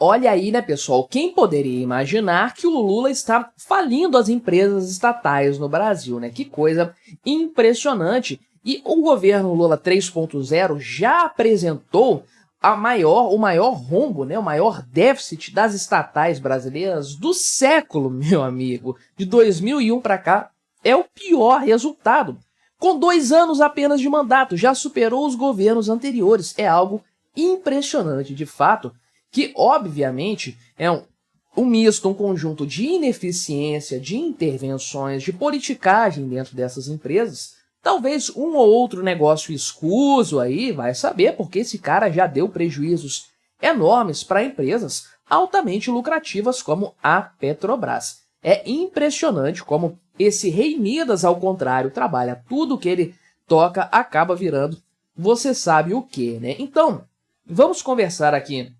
Olha aí, né, pessoal? Quem poderia imaginar que o Lula está falindo as empresas estatais no Brasil, né? Que coisa impressionante. E o governo Lula 3.0 já apresentou o maior rombo, né? O maior déficit das estatais brasileiras do século, meu amigo. De 2001 para cá, é o pior resultado. Com 2 anos apenas de mandato, já superou os governos anteriores. É algo impressionante, de fato, que obviamente é um misto, um conjunto de ineficiência, de intervenções, de politicagem dentro dessas empresas. Talvez um ou outro negócio escuso aí, vai saber, porque esse cara já deu prejuízos enormes para empresas altamente lucrativas como a Petrobras. É impressionante como esse Rei Midas, ao contrário, trabalha tudo que ele toca, acaba virando você sabe o que, né? Então, vamos conversar aqui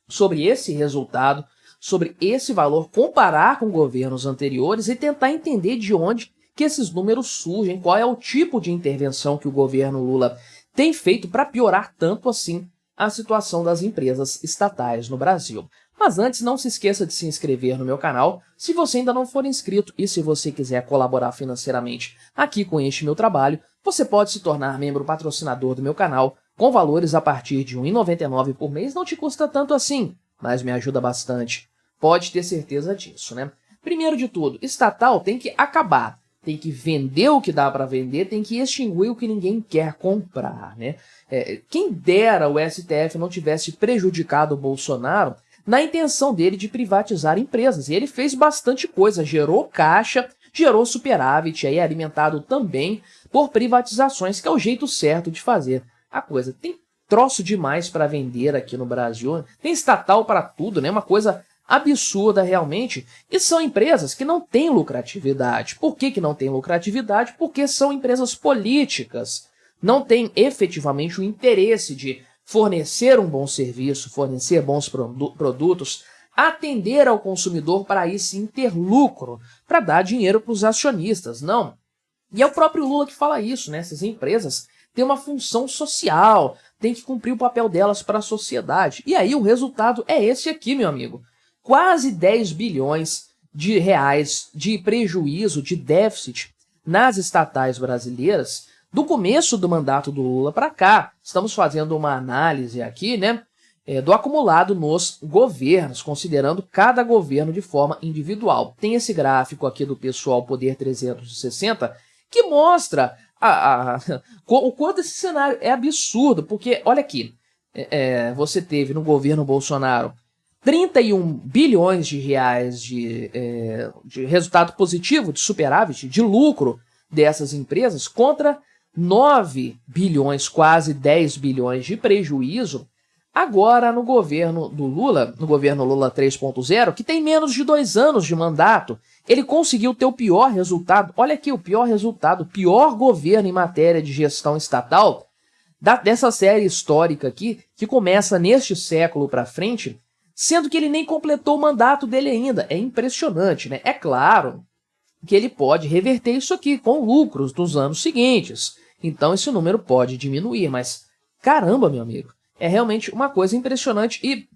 sobre esse resultado, sobre esse valor, comparar com governos anteriores e tentar entender de onde que esses números surgem, qual é o tipo de intervenção que o governo Lula tem feito para piorar tanto assim a situação das empresas estatais no Brasil. Mas antes, não se esqueça de se inscrever no meu canal se você ainda não for inscrito, e se você quiser colaborar financeiramente aqui com este meu trabalho, você pode se tornar membro patrocinador do meu canal com valores a partir de R$ 1,99 por mês. Não te custa tanto assim, mas me ajuda bastante. Pode ter certeza disso, né? Primeiro de tudo, estatal tem que acabar. Tem que vender o que dá para vender, tem que extinguir o que ninguém quer comprar, né? Quem dera o STF não tivesse prejudicado o Bolsonaro na intenção dele de privatizar empresas. E ele fez bastante coisa, gerou caixa, gerou superávit, aí alimentado também por privatizações, que é o jeito certo de fazer a coisa. Tem troço demais para vender aqui no Brasil, tem estatal para tudo, né? Uma coisa absurda realmente, e são empresas que não têm lucratividade. Por que não têm lucratividade? Porque são empresas políticas, não têm efetivamente o interesse de fornecer um bom serviço, fornecer bons produtos, atender ao consumidor para aí sim ter lucro, para dar dinheiro para os acionistas, não. E é o próprio Lula que fala isso, né? Essas empresas têm uma função social, têm que cumprir o papel delas para a sociedade. E aí o resultado é esse aqui, meu amigo. Quase 10 bilhões de reais de prejuízo, de déficit nas estatais brasileiras do começo do mandato do Lula para cá. Estamos fazendo uma análise aqui, né, do acumulado nos governos, considerando cada governo de forma individual. Tem esse gráfico aqui do Pessoal Poder 360 que mostra o quanto esse cenário é absurdo, porque, olha aqui, você teve no governo Bolsonaro 31 bilhões de reais de resultado positivo, de superávit, de lucro dessas empresas, contra 9 bilhões, quase 10 bilhões de prejuízo, agora no governo do Lula, no governo Lula 3.0, que tem menos de 2 anos de mandato, ele conseguiu ter o pior resultado. Olha aqui, o pior resultado, o pior governo em matéria de gestão estatal dessa série histórica aqui, que começa neste século para frente, sendo que ele nem completou o mandato dele ainda. É impressionante, né? É claro que ele pode reverter isso aqui com lucros nos anos seguintes. Então esse número pode diminuir, mas caramba, meu amigo, é realmente uma coisa impressionante e,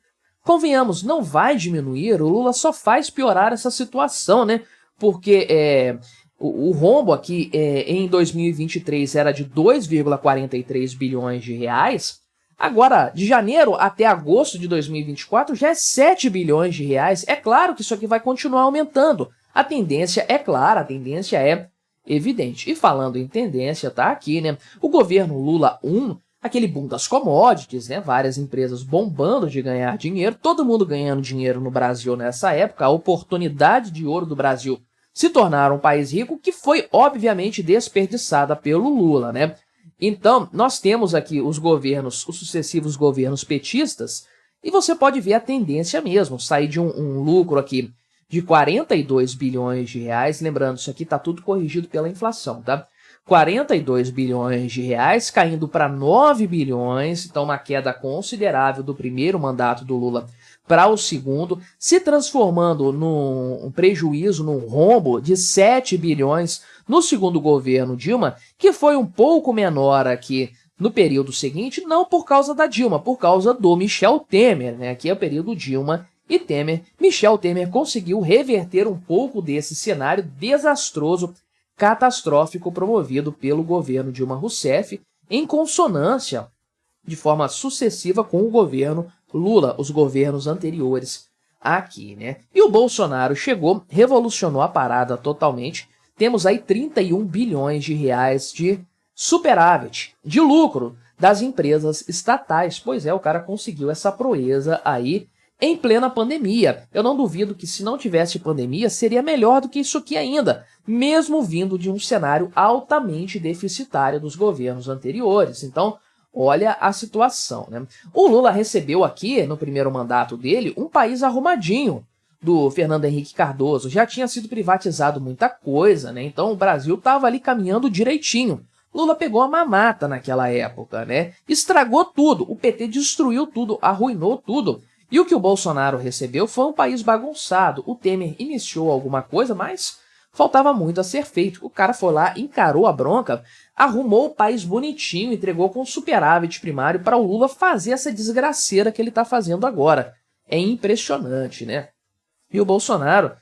convenhamos, não vai diminuir, o Lula só faz piorar essa situação, né? Porque o rombo aqui em 2023 era de 2,43 bilhões de reais, agora, de janeiro até agosto de 2024, já é 7 bilhões de reais. É claro que isso aqui vai continuar aumentando. A tendência é clara, a tendência é evidente. E falando em tendência, tá aqui, né? O governo Lula 1, aquele boom das commodities, né? Várias empresas bombando de ganhar dinheiro, todo mundo ganhando dinheiro no Brasil nessa época, a oportunidade de ouro do Brasil se tornar um país rico, que foi obviamente desperdiçada pelo Lula, né? Então, nós temos aqui os sucessivos governos petistas, e você pode ver a tendência mesmo, sair de um lucro aqui de 42 bilhões de reais, lembrando, isso aqui está tudo corrigido pela inflação, tá? 42 bilhões de reais caindo para 9 bilhões, então uma queda considerável do primeiro mandato do Lula para o segundo, se transformando num prejuízo, num rombo de 7 bilhões no segundo governo Dilma, que foi um pouco menor aqui no período seguinte, não por causa da Dilma, por causa do Michel Temer, né? Aqui é o período Dilma e Michel Temer conseguiu reverter um pouco desse cenário desastroso, catastrófico promovido pelo governo Dilma Rousseff, em consonância, de forma sucessiva, com o governo Lula, os governos anteriores aqui, né? E o Bolsonaro chegou, revolucionou a parada totalmente. Temos aí 31 bilhões de reais de superávit, de lucro das empresas estatais. Pois é, o cara conseguiu essa proeza aí em plena pandemia. Eu não duvido que, se não tivesse pandemia, seria melhor do que isso aqui ainda, mesmo vindo de um cenário altamente deficitário dos governos anteriores. Então, olha a situação, né? O Lula recebeu aqui, no primeiro mandato dele, um país arrumadinho do Fernando Henrique Cardoso. Já tinha sido privatizado muita coisa, né? Então o Brasil estava ali caminhando direitinho. Lula pegou a mamata naquela época, né? Estragou tudo, o PT destruiu tudo, arruinou tudo. E o que o Bolsonaro recebeu foi um país bagunçado. O Temer iniciou alguma coisa, mas faltava muito a ser feito. O cara foi lá, encarou a bronca, arrumou o país bonitinho, entregou com superávit primário para o Lula fazer essa desgraceira que ele está fazendo agora. É impressionante, né? E o Bolsonaro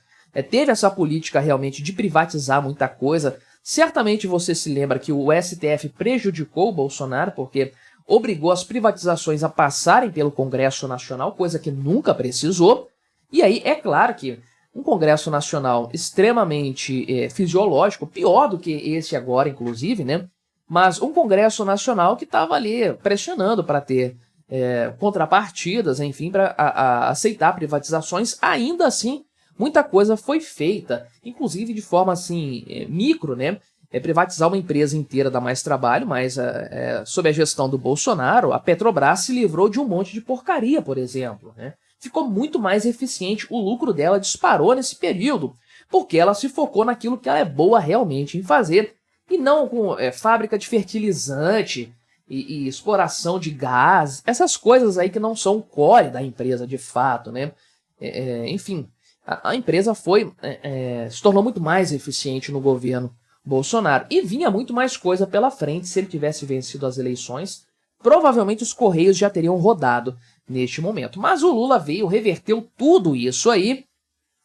teve essa política realmente de privatizar muita coisa. Certamente você se lembra que o STF prejudicou o Bolsonaro, porque obrigou as privatizações a passarem pelo Congresso Nacional, coisa que nunca precisou. E aí, é claro que um Congresso Nacional extremamente fisiológico, pior do que esse agora, inclusive, né? Mas um Congresso Nacional que estava ali pressionando para ter contrapartidas, enfim, para aceitar privatizações. Ainda assim, muita coisa foi feita, inclusive de forma assim, micro, né? Privatizar uma empresa inteira dá mais trabalho, mas sob a gestão do Bolsonaro, a Petrobras se livrou de um monte de porcaria, por exemplo, né? Ficou muito mais eficiente, o lucro dela disparou nesse período, porque ela se focou naquilo que ela é boa realmente em fazer, e não com fábrica de fertilizante e exploração de gás, essas coisas aí que não são o core da empresa de fato, né? Enfim, a empresa se tornou muito mais eficiente no governo Bolsonaro, e vinha muito mais coisa pela frente. Se ele tivesse vencido as eleições, provavelmente os Correios já teriam rodado neste momento. Mas o Lula veio, reverteu tudo isso aí,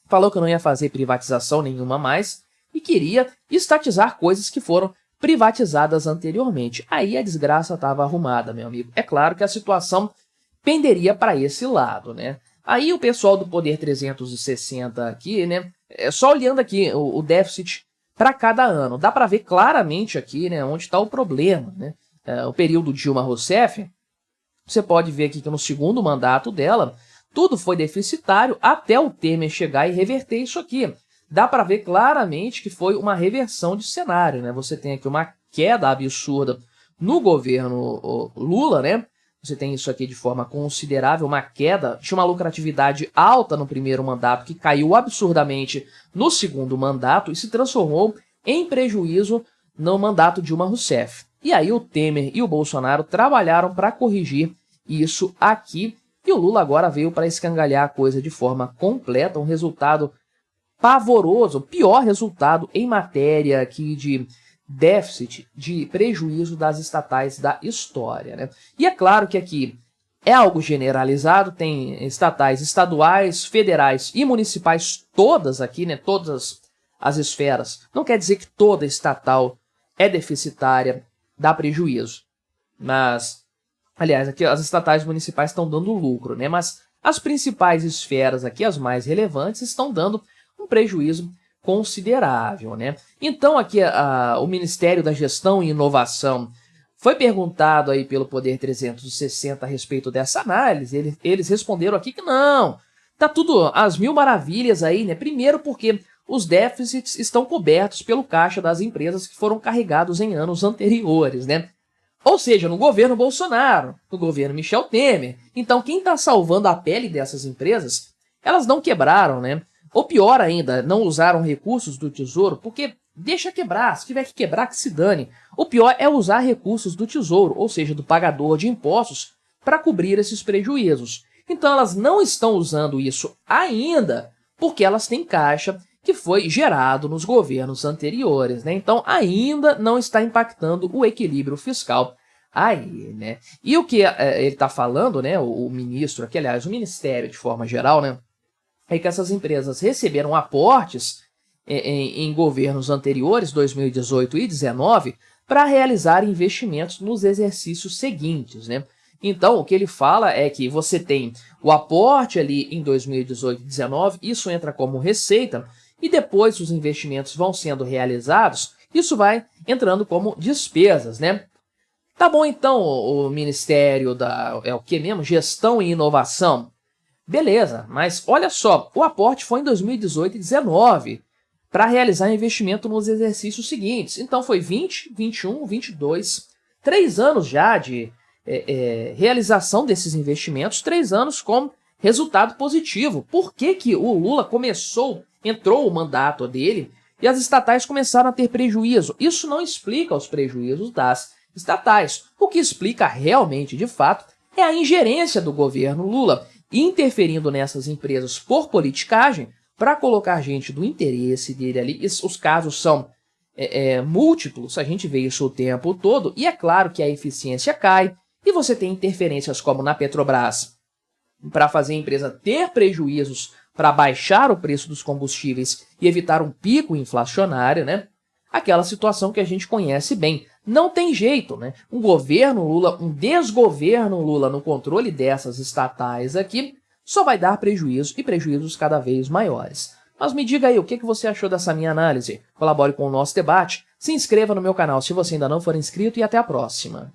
falou que não ia fazer privatização nenhuma mais e queria estatizar coisas que foram privatizadas anteriormente. Aí a desgraça estava arrumada, meu amigo. É claro que a situação penderia para esse lado, né? Aí o pessoal do Poder 360 aqui, né? Só olhando aqui o déficit para cada ano, dá para ver claramente aqui, né, onde está o problema, né? O período Dilma Rousseff, você pode ver aqui que no segundo mandato dela, tudo foi deficitário até o Temer chegar e reverter isso aqui. Dá para ver claramente que foi uma reversão de cenário, né? Você tem aqui uma queda absurda no governo Lula, né? Você tem isso aqui de forma considerável, uma queda, tinha uma lucratividade alta no primeiro mandato, que caiu absurdamente no segundo mandato e se transformou em prejuízo no mandato de Dilma Rousseff. E aí o Temer e o Bolsonaro trabalharam para corrigir isso aqui, e o Lula agora veio para escangalhar a coisa de forma completa, um resultado pavoroso, o pior resultado em matéria aqui de déficit, de prejuízo das estatais da história, né? E é claro que aqui é algo generalizado, tem estatais estaduais, federais e municipais todas aqui, né? Todas as esferas. Não quer dizer que toda estatal é deficitária, dá prejuízo. Mas, aliás, aqui as estatais municipais estão dando lucro, né? Mas as principais esferas aqui, as mais relevantes, estão dando um prejuízo considerável, né? Então aqui o Ministério da Gestão e Inovação foi perguntado aí pelo Poder 360 a respeito dessa análise. Eles responderam aqui que não, tá tudo às mil maravilhas aí, né? Primeiro porque os déficits estão cobertos pelo caixa das empresas que foram carregados em anos anteriores, né? Ou seja, no governo Bolsonaro, no governo Michel Temer. Então quem está salvando a pele dessas empresas, elas não quebraram, né? Ou pior ainda, não usaram recursos do Tesouro, porque deixa quebrar, se tiver que quebrar, que se dane. O pior é usar recursos do Tesouro, ou seja, do pagador de impostos, para cobrir esses prejuízos. Então elas não estão usando isso ainda, porque elas têm caixa que foi gerado nos governos anteriores, né? Então ainda não está impactando o equilíbrio fiscal aí, né? E o que ele está falando, né, o ministro aqui, aliás, o Ministério de forma geral, né, é que essas empresas receberam aportes em governos anteriores, 2018 e 2019, para realizar investimentos nos exercícios seguintes, né? Então, o que ele fala é que você tem o aporte ali em 2018 e 2019, isso entra como receita, e depois os investimentos vão sendo realizados, isso vai entrando como despesas, né? Tá bom, então, o Ministério da... é o que mesmo? Gestão e Inovação. Beleza, mas olha só, o aporte foi em 2018 e 2019 para realizar investimento nos exercícios seguintes. Então foi 20, 21, 22, 3 anos já de realização desses investimentos, 3 anos com resultado positivo. Por que que o Lula entrou o mandato dele e as estatais começaram a ter prejuízo? Isso não explica os prejuízos das estatais. O que explica realmente, de fato, é a ingerência do governo Lula, interferindo nessas empresas por politicagem para colocar gente do interesse dele ali. Os casos são múltiplos, a gente vê isso o tempo todo, e é claro que a eficiência cai, e você tem interferências como na Petrobras, para fazer a empresa ter prejuízos para baixar o preço dos combustíveis e evitar um pico inflacionário, né? Aquela situação que a gente conhece bem. Não tem jeito, né? Um governo Lula, um desgoverno Lula no controle dessas estatais aqui, só vai dar prejuízo e prejuízos cada vez maiores. Mas me diga aí, o que você achou dessa minha análise? Colabore com o nosso debate, se inscreva no meu canal se você ainda não for inscrito e até a próxima.